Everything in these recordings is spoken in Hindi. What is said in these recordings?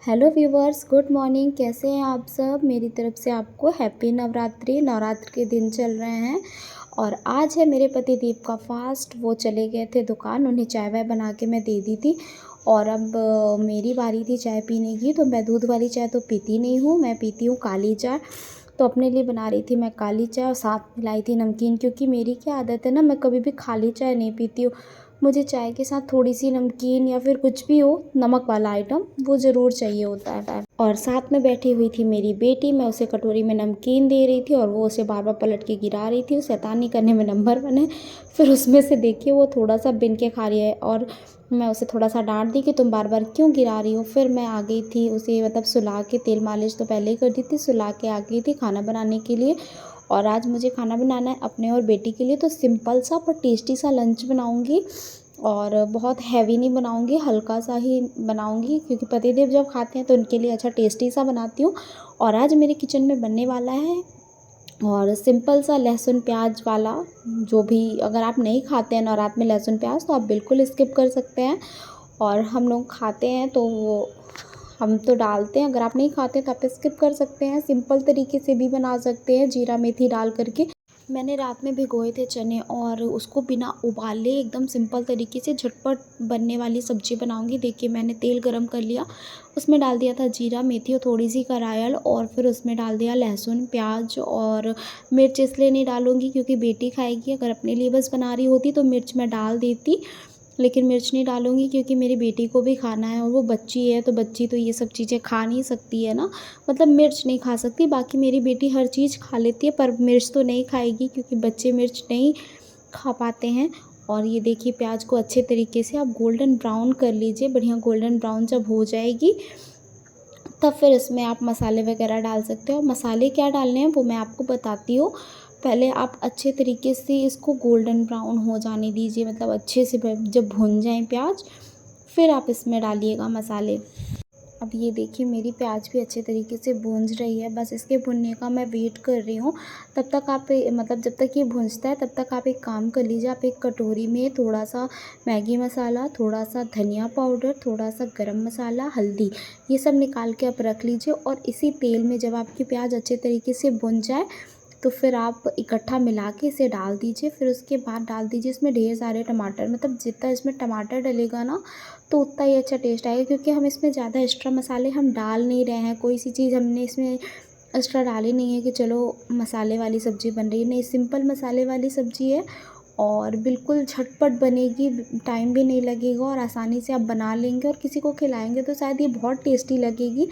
Hello viewers, good morning. कैसे हैं आप सब? मेरी तरफ से आपको हैप्पी नवरात्रि। नवरात्र के दिन चल रहे हैं और आज है मेरे पति देव का फास्ट। वो चले गए थे दुकान, उन्हें चाय वाय बना के मैं दे दी थी और अब मेरी बारी थी चाय पीने की। तो मैं दूध वाली चाय तो पीती नहीं हूँ, मैं पीती हूँ काली चाय। तो अपने लिए बना रही थी मैं काली चाय और साथ मिलाई थी नमकीन, क्योंकि मेरी क्या आदत है ना, मैं कभी भी खाली चाय नहीं पीती हूँ। मुझे चाय के साथ थोड़ी सी नमकीन या फिर कुछ भी हो नमक वाला आइटम वो ज़रूर चाहिए होता है। और साथ में बैठी हुई थी मेरी बेटी, मैं उसे कटोरी में नमकीन दे रही थी और वो उसे बार बार पलट के गिरा रही थी। शैतानी करने में नंबर 1 है। फिर उसमें से देखिए वो थोड़ा सा बिन के खा रही है और मैं उसे थोड़ा सा डांट दी कि तुम बार बार क्यों गिरा रही हो। फिर मैं आ गई थी उसे सुला के, तेल मालिश तो पहले ही कर दी थी, सुला के आ गई थी खाना बनाने के लिए। और आज मुझे खाना बनाना है अपने और बेटी के लिए, तो सिंपल सा पर टेस्टी सा लंच बनाऊंगी और बहुत हैवी नहीं बनाऊंगी, हल्का सा ही बनाऊंगी, क्योंकि पतिदेव जब खाते हैं तो उनके लिए अच्छा टेस्टी सा बनाती हूँ। और आज मेरे किचन में बनने वाला है और सिंपल सा लहसुन प्याज वाला, जो भी अगर आप नहीं खाते हैं नवरात्र में लहसुन प्याज तो आप बिल्कुल स्किप कर सकते हैं। और हम लोग खाते हैं तो वो हम तो डालते हैं, अगर आप नहीं खाते तो आप स्किप कर सकते हैं। सिंपल तरीके से भी बना सकते हैं जीरा मेथी डाल करके। मैंने रात में भिगोए थे चने और उसको बिना उबाले एकदम सिंपल तरीके से झटपट बनने वाली सब्ज़ी बनाऊंगी। देखिए मैंने तेल गरम कर लिया, उसमें डाल दिया था जीरा मेथी और थोड़ी सी करायल और फिर उसमें डाल दिया लहसुन प्याज और मिर्च। इसलिए नहीं डालूंगी क्योंकि बेटी खाएगी, अगर अपने लिए बस बना रही होती तो मिर्च मैं डाल देती, लेकिन मिर्च नहीं डालूंगी क्योंकि मेरी बेटी को भी खाना है और वो बच्ची है, तो बच्ची तो ये सब चीज़ें खा नहीं सकती है ना, मतलब मिर्च नहीं खा सकती। बाकी मेरी बेटी हर चीज़ खा लेती है पर मिर्च तो नहीं खाएगी क्योंकि बच्चे मिर्च नहीं खा पाते हैं। और ये देखिए प्याज को अच्छे तरीके से आप गोल्डन ब्राउन कर लीजिए, बढ़िया गोल्डन ब्राउन जब हो जाएगी तब फिर इसमें आप मसाले वगैरह डाल सकते हो। मसाले क्या डालने हैं वो मैं आपको बताती हूँ। पहले आप अच्छे तरीके से इसको गोल्डन ब्राउन हो जाने दीजिए, मतलब अच्छे से जब भुन जाएं प्याज, फिर आप इसमें डालिएगा मसाले। अब ये देखिए मेरी प्याज भी अच्छे तरीके से भूंज रही है, बस इसके भुनने का मैं वेट कर रही हूँ। तब तक आप मतलब जब तक ये भुंजता है तब तक आप एक काम कर लीजिए, आप एक कटोरी में थोड़ा सा मैगी मसाला, थोड़ा सा धनिया पाउडर, थोड़ा सा गरम मसाला, हल्दी, ये सब निकाल के आप रख लीजिए। और इसी तेल में जब आपकी प्याज अच्छे तरीके से भुन जाए तो फिर आप इकट्ठा मिला के इसे डाल दीजिए। फिर उसके बाद डाल दीजिए इसमें ढेर सारे टमाटर, मतलब जितना इसमें टमाटर डलेगा ना तो उतना ही अच्छा टेस्ट आएगा, क्योंकि हम इसमें ज़्यादा एक्स्ट्रा मसाले हम डाल नहीं रहे हैं, कोई सी चीज़ हमने इसमें एक्स्ट्रा डाली नहीं है कि चलो मसाले वाली सब्ज़ी बन रही है, नहीं, सिंपल मसाले वाली सब्ज़ी है और बिल्कुल झटपट बनेगी, टाइम भी नहीं लगेगा और आसानी से आप बना लेंगे और किसी को खिलाएंगे तो शायद ये बहुत टेस्टी लगेगी।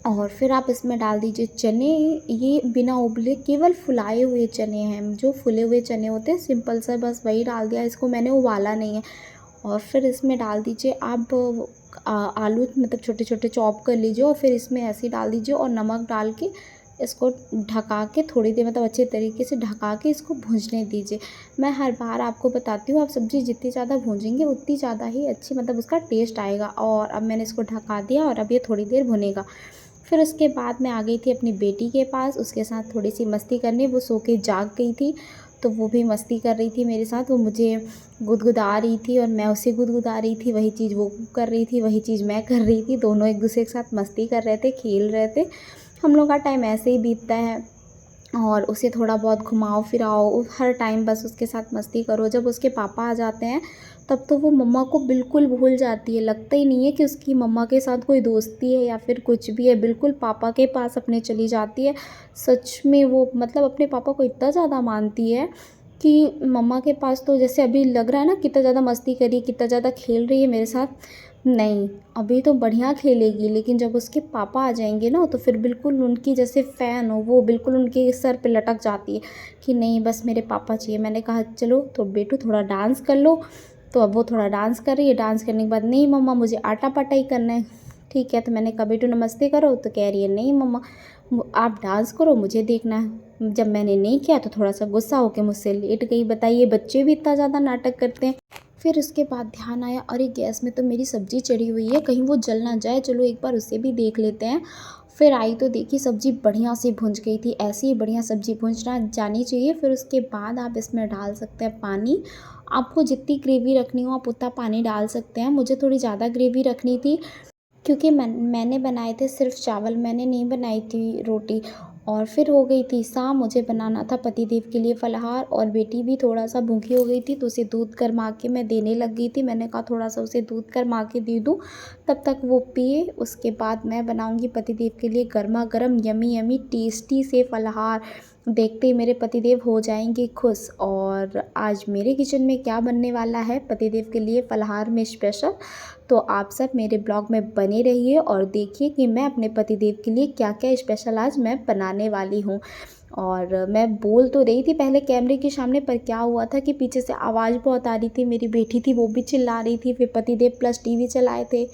और फिर आप इसमें डाल दीजिए चने, ये बिना उबले केवल फुलाए हुए चने हैं, जो फुले हुए चने होते हैं सिंपल सा, बस वही डाल दिया, इसको मैंने उबाला नहीं है। और फिर इसमें डाल दीजिए आप आलू, मतलब छोटे छोटे चॉप कर लीजिए और फिर इसमें ऐसे ही डाल दीजिए और नमक डाल के इसको ढका के थोड़ी देर, मतलब अच्छे तरीके से ढका के इसको भूनने दीजिए। मैं हर बार आपको बताती हूँ, आप सब्ज़ी जितनी ज़्यादा भूंजेंगे उतनी ज़्यादा ही अच्छी, मतलब उसका टेस्ट आएगा। और अब मैंने इसको ढका दिया और अब ये थोड़ी देर भुनेगा। फिर उसके बाद मैं आ गई थी अपनी बेटी के पास, उसके साथ थोड़ी सी मस्ती करने, वो सो के जाग गई थी तो वो भी मस्ती कर रही थी मेरे साथ। वो मुझे गुदगुदा रही थी और मैं उसे गुदगुदा रही थी, वही चीज़ वो कर रही थी, वही चीज़ मैं कर रही थी, दोनों एक दूसरे के साथ मस्ती कर रहे थे, खेल रहे थे। हम लोग का टाइम ऐसे ही बीतता है और उसे थोड़ा बहुत घुमाओ फिराओ, हर टाइम बस उसके साथ मस्ती करो। जब उसके पापा आ जाते हैं तब तो वो मम्मा को बिल्कुल भूल जाती है, लगता ही नहीं है कि उसकी मम्मा के साथ कोई दोस्ती है या फिर कुछ भी है, बिल्कुल पापा के पास अपने चली जाती है। सच में वो मतलब अपने पापा को इतना ज़्यादा मानती है कि मम्मा के पास तो जैसे अभी लग रहा है ना कितना ज़्यादा मस्ती करी, कितना ज़्यादा खेल रही है मेरे साथ, नहीं अभी तो बढ़िया खेलेगी, लेकिन जब उसके पापा आ जाएंगे ना तो फिर बिल्कुल उनकी जैसे फ़ैन हो, वो बिल्कुल उनके सर पे लटक जाती है कि नहीं बस मेरे पापा चाहिए। मैंने कहा चलो तो बेटू थोड़ा डांस कर लो, तो अब वो थोड़ा डांस कर रही है। डांस करने के बाद नहीं मम्मा मुझे आटा पाटा ही करना है। ठीक है, तो मैंने कहा बेटू नमस्ते करो, तो कह रही है नहीं मम्मा आप डांस करो, मुझे देखना है। जब मैंने नहीं किया तो थोड़ा सा गुस्सा होकर मुझसे लेट गई। बताइए बच्चे भी इतना ज़्यादा नाटक करते हैं। फिर उसके बाद ध्यान आया, अरे गैस में तो मेरी सब्ज़ी चढ़ी हुई है, कहीं वो जल ना जाए, चलो एक बार उसे भी देख लेते हैं। फिर आई तो देखी सब्ज़ी बढ़िया से भुंज गई थी, ऐसी ही बढ़िया सब्ज़ी भुंजना जानी चाहिए। फिर उसके बाद आप इसमें डाल सकते हैं पानी, आपको जितनी ग्रेवी रखनी हो आप उतना पानी डाल सकते हैं। मुझे थोड़ी ज़्यादा ग्रेवी रखनी थी क्योंकि मैंने बनाए थे सिर्फ़ चावल, मैंने नहीं बनाई थी रोटी। और फिर हो गई थी शाम, मुझे बनाना था पतिदेव के लिए फलाहार और बेटी भी थोड़ा-सा भूखी हो गई थी, तो उसे दूध गरमा के मैं देने लग गई थी। मैंने कहा थोड़ा-सा उसे दूध गरमा के दे दूँ, तब तक वो पिए, उसके बाद मैं बनाऊँगी पतिदेव के लिए गरमा-गरम यम्मी-यम्मी टेस्टी से फलाहार। देखते ही मेरे पतिदेव हो जाएँगे खुश। और आज मेरे किचन में क्या बनने वाला है पतिदेव के लिए फलाहार में स्पेशल, तो आप सब मेरे ब्लॉग में बने रहिए और देखिए कि मैं अपने पतिदेव के लिए क्या-क्या स्पेशल आज मैं बनाने वाली हूँ। और मैं बोल तो रही थी पहले कैमरे के सामने, पर क्या हुआ था कि पीछे से आवाज़ बहुत आ रही थी, मेरी बेटी थी वो भी चिल्ला रही थी, फिर पतिदेव प्लस टीवी चलाए थे,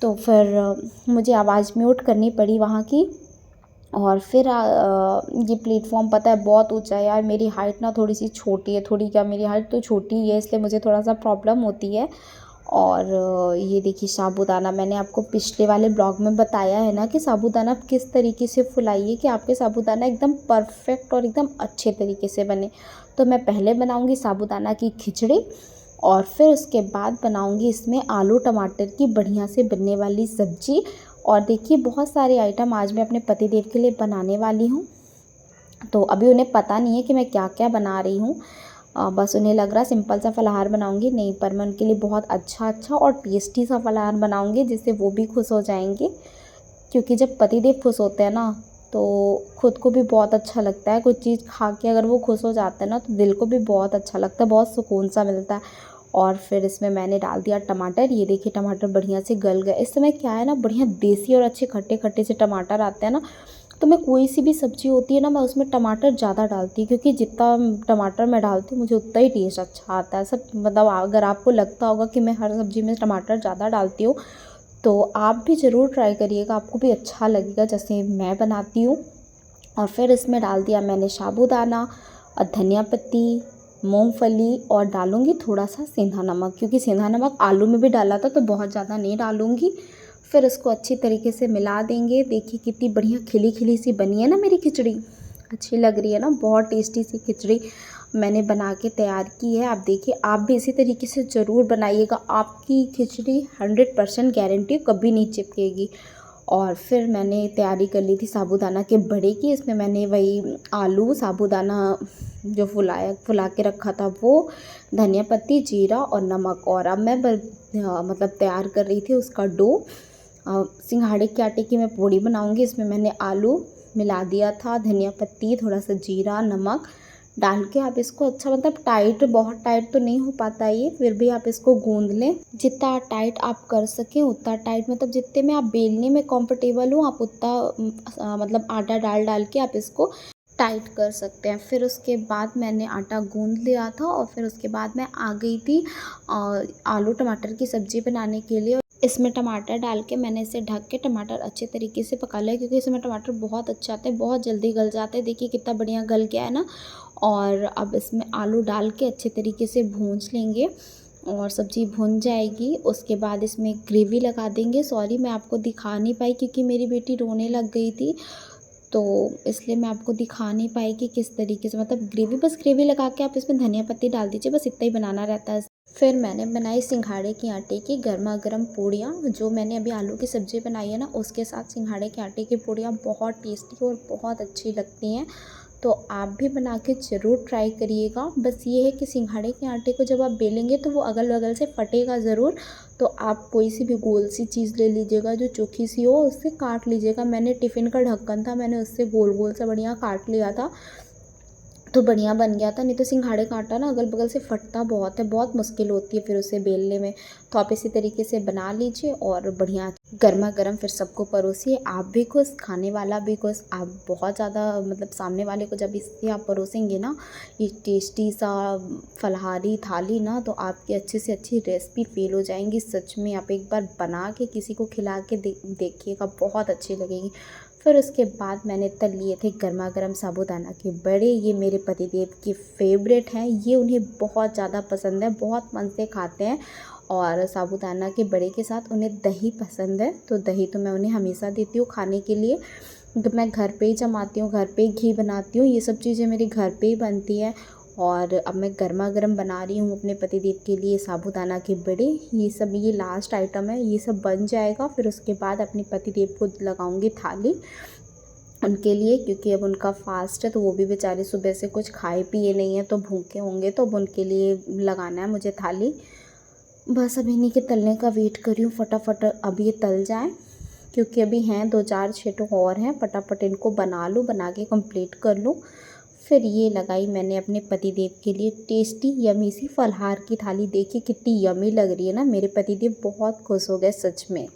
तो फिर मुझे आवाज़ म्यूट करनी पड़ी वहाँ की। और फिर ये प्लेटफ़ॉर्म पता है बहुत ऊँचा है यार, मेरी हाइट ना थोड़ी-सी छोटी है, थोड़ी क्या मेरी हाइट तो छोटी ही है, इसलिए मुझे थोड़ा-सा प्रॉब्लम होती है। और ये देखिए साबूदाना, मैंने आपको पिछले वाले ब्लॉग में बताया है ना कि साबूदाना आप किस तरीके से फुलाइए कि आपके साबूदाना एकदम परफ़ेक्ट और एकदम अच्छे तरीके से बने। तो मैं पहले बनाऊँगी साबूदाना की खिचड़ी और फिर उसके बाद बनाऊँगी इसमें आलू टमाटर की बढ़िया से बनने वाली सब्ज़ी। और देखिए बहुत सारे आइटम आज मैं अपने पतिदेव के लिए बनाने वाली हूँ, तो अभी उन्हें पता नहीं है कि मैं क्या-क्या बना रही हूँ। बस उन्हें लग रहा है सिंपल सा फलाहार बनाऊँगी, नहीं, पर मैं उनके लिए बहुत अच्छा-अच्छा और टेस्टी सा फलाहार बनाऊँगी जिससे वो भी खुश हो जाएँगे। क्योंकि जब पतिदेव खुश होते हैं ना, तो खुद को भी बहुत अच्छा लगता है। कुछ चीज़ खा के अगर वो खुश हो जाते हैं ना, तो दिल को भी बहुत अच्छा लगता है, बहुत सुकून सा मिलता है। और फिर इसमें मैंने डाल दिया टमाटर, ये देखिए टमाटर बढ़िया से गल गए। इस समय क्या है ना, बढ़िया देसी और अच्छे खट्टे-खट्टे से टमाटर आते हैं ना, तो मैं कोई सी भी सब्ज़ी होती है ना, मैं उसमें टमाटर ज़्यादा डालती हूँ, क्योंकि जितना टमाटर मैं डालती हूँ मुझे उतना ही टेस्ट अच्छा आता है। सब मतलब अगर आपको लगता होगा कि मैं हर सब्ज़ी में टमाटर ज़्यादा डालती हूँ, तो आप भी ज़रूर ट्राई करिएगा, आपको भी अच्छा लगेगा जैसे मैं बनाती हूँ। और फिर इसमें डाल दिया मैंने साबूदाना और धनिया पत्ती, मूँगफली और डालूँगी थोड़ा-सा सेंधा नमक, क्योंकि सेंधा नमक आलू में भी डाला था तो बहुत ज़्यादा नहीं डालूँगी। फिर इसको अच्छी तरीके से मिला देंगे। देखिए कितनी बढ़िया खिली-खिली सी बनी है ना मेरी खिचड़ी, अच्छी लग रही है ना, बहुत टेस्टी सी खिचड़ी मैंने बना के तैयार की है। आप देखिए, आप भी इसी तरीके से ज़रूर बनाइएगा, आपकी खिचड़ी 100% गारंटी कभी नहीं चिपकेगी। और फिर मैंने तैयारी कर ली थी साबूदाना के बड़े की, इसमें मैंने वही आलू, साबूदाना जो फुला के रखा था वो, धनिया पत्ती, जीरा और नमक, और अब मैं मतलब तैयार कर रही थी उसका डो। सिंघाड़े के आटे की मैं पूड़ी बनाऊंगी। इसमें मैंने आलू मिला दिया था, धनिया पत्ती, थोड़ा सा जीरा, नमक डाल के आप इसको अच्छा, मतलब टाइट, बहुत टाइट तो नहीं हो पाता ये, फिर भी आप इसको गूंद लें, जितना टाइट आप कर सकें उतना टाइट, मतलब जितने में आप बेलने में कंफर्टेबल हो आप उतना मतलब आटा डाल डाल के आप इसको टाइट कर सकते हैं। फिर उसके बाद मैंने आटा गूंद लिया था और फिर उसके बाद मैं आ गई थी आलू टमाटर की सब्ज़ी बनाने के लिए। इसमें टमाटर डाल के मैंने इसे ढक के टमाटर अच्छे तरीके से पका लिया, क्योंकि इसमें टमाटर बहुत अच्छे आते हैं, बहुत जल्दी गल जाते हैं। देखिए कितना बढ़िया गल गया है ना। और अब इसमें आलू डाल के अच्छे तरीके से भूंज लेंगे और सब्ज़ी भुन जाएगी। उसके बाद इसमें ग्रेवी लगा देंगे। सॉरी मैं आपको दिखा नहीं पाई क्योंकि मेरी बेटी रोने लग गई थी, तो इसलिए मैं आपको दिखा नहीं पाई कि किस तरीके से, मतलब ग्रेवी, बस ग्रेवी लगा के आप इसमें धनिया पत्ती डाल दीजिए, बस इतना ही बनाना रहता है। फिर मैंने बनाई सिंघाड़े के आटे की गर्मा गर्म पूड़ियाँ, जो मैंने अभी आलू की सब्ज़ी बनाई है ना उसके साथ सिंघाड़े के आटे की पूड़ियाँ बहुत टेस्टी और बहुत अच्छी लगती हैं। तो आप भी बना के ज़रूर ट्राई करिएगा। बस ये है कि सिंघाड़े के आटे को जब आप बेलेंगे तो वो अगल बगल से फटेगा ज़रूर, तो आप कोई सी भी गोल सी चीज़ ले लीजिएगा जो चोखी सी हो, उससे काट लीजिएगा। मैंने टिफ़िन का ढक्कन था, मैंने उससे गोल गोल सा बढ़िया काट लिया था, तो बढ़िया बन गया था। नहीं तो सिंघाड़े का आटा ना अगल बगल से फटता बहुत है, बहुत मुश्किल होती है फिर उसे बेलने में। तो आप इसी तरीके से बना लीजिए और बढ़िया गर्मा गर्म फिर सबको परोसिए, आप भी खुश, खाने वाला भी खुश। आप बहुत ज़्यादा, मतलब सामने वाले को जब इससे आप परोसेंगे ना ये टेस्टी सा फलाहारी थाली ना, तो आपकी अच्छी से अच्छी रेसिपी फेल हो जाएंगी। सच में आप एक बार बना के किसी को खिला के देखिएगा, बहुत अच्छी लगेगी। फिर उसके बाद मैंने तल लिए थे गर्मा गर्म साबूदाना के बड़े, ये मेरे पतिदेव की फेवरेट हैं, ये उन्हें बहुत ज़्यादा पसंद है, बहुत मन से खाते हैं। और साबूदाना के बड़े के साथ उन्हें दही पसंद है, तो दही तो मैं उन्हें हमेशा देती हूँ खाने के लिए। तो मैं घर पे ही जमाती हूँ, घर पे ही घी बनाती हूँ, ये सब चीज़ें मेरे घर पे ही बनती हैं। और अब मैं गर्मा गर्म बना रही हूँ अपने पतिदेव के लिए साबूदाना के बड़े। ये लास्ट आइटम है, ये सब बन जाएगा, फिर उसके बाद अपने पतिदेव को लगाऊंगी थाली उनके लिए, क्योंकि अब उनका फास्ट है तो वो भी बेचारे सुबह से कुछ खाए पिए नहीं है तो भूखे होंगे, तो अब उनके लिए लगाना है मुझे थाली। बस अब इन्हीं के तलने का वेट कर रही हूँ, फटाफट अब ये तल जाएँ, क्योंकि अभी हैं 2-4 छेटों और हैं, फटाफट इनको बना लूँ, बना के कंप्लीट कर लूँ। फिर ये लगाई मैंने अपने पतिदेव के लिए टेस्टी यमी सी फलाहार की थाली। देखिए कितनी यमी लग रही है ना, मेरे पतिदेव बहुत खुश हो गए सच में।